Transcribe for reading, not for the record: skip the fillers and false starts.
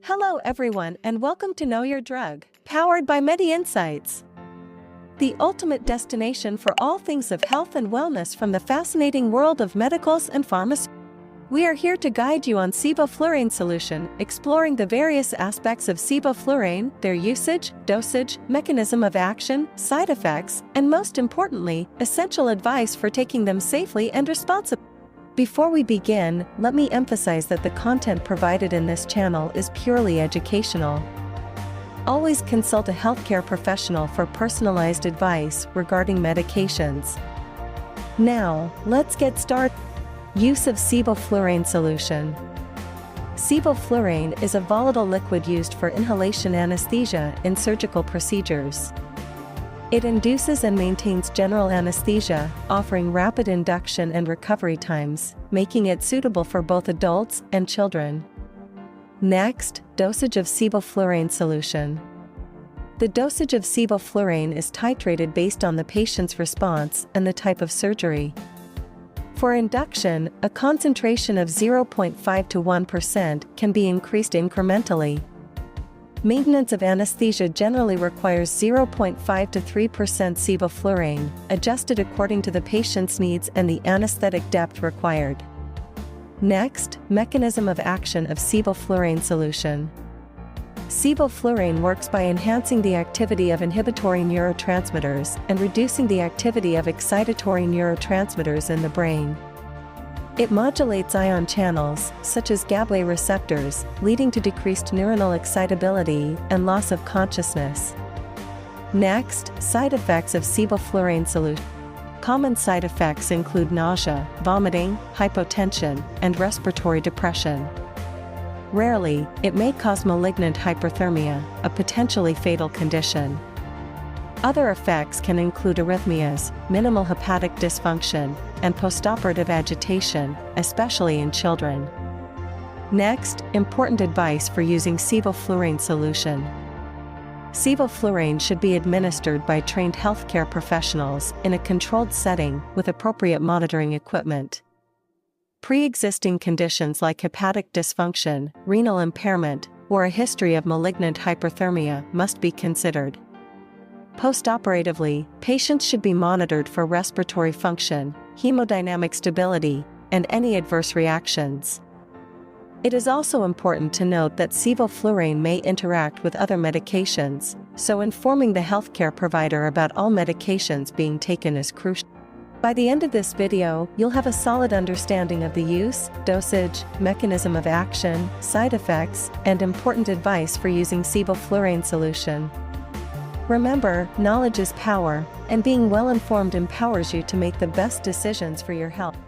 Hello everyone and welcome to Know Your Drug, powered by MediInsights, the ultimate destination for all things of health and wellness from the fascinating world of medicals and pharmaceuticals. We are here to guide you on Sevoflurane Solution, exploring the various aspects of sevoflurane, their usage, dosage, mechanism of action, side effects, and most importantly, essential advice for taking them safely and responsibly. Before we begin, let me emphasize that the content provided in this channel is purely educational. Always consult a healthcare professional for personalized advice regarding medications. Now, let's get started. Use of Sevoflurane Solution. Sevoflurane is a volatile liquid used for inhalation anesthesia in surgical procedures. It induces and maintains general anesthesia, offering rapid induction and recovery times, making it suitable for both adults and children. Next, dosage of Sevoflurane solution. The dosage of sevoflurane is titrated based on the patient's response and the type of surgery. For induction, a concentration of 0.5 to 1% can be increased incrementally. Maintenance of anesthesia generally requires 0.5 to 3% sevoflurane, adjusted according to the patient's needs and the anesthetic depth required. Next, mechanism of action of sevoflurane solution. Sevoflurane works by enhancing the activity of inhibitory neurotransmitters and reducing the activity of excitatory neurotransmitters in the brain. It modulates ion channels, such as GABA receptors, leading to decreased neuronal excitability and loss of consciousness. Next, side effects of sevoflurane solution. Common side effects include nausea, vomiting, hypotension, and respiratory depression. Rarely, it may cause malignant hyperthermia, a potentially fatal condition. Other effects can include arrhythmias, minimal hepatic dysfunction, and postoperative agitation, especially in children. Next, important advice for using sevoflurane solution. Sevoflurane should be administered by trained healthcare professionals in a controlled setting with appropriate monitoring equipment. Pre-existing conditions like hepatic dysfunction, renal impairment, or a history of malignant hyperthermia must be considered. Postoperatively, patients should be monitored for respiratory function, hemodynamic stability, and any adverse reactions. It is also important to note that sevoflurane may interact with other medications, so informing the healthcare provider about all medications being taken is crucial. By the end of this video, you'll have a solid understanding of the use, dosage, mechanism of action, side effects, and important advice for using sevoflurane solution. Remember, knowledge is power, and being well informed empowers you to make the best decisions for your health.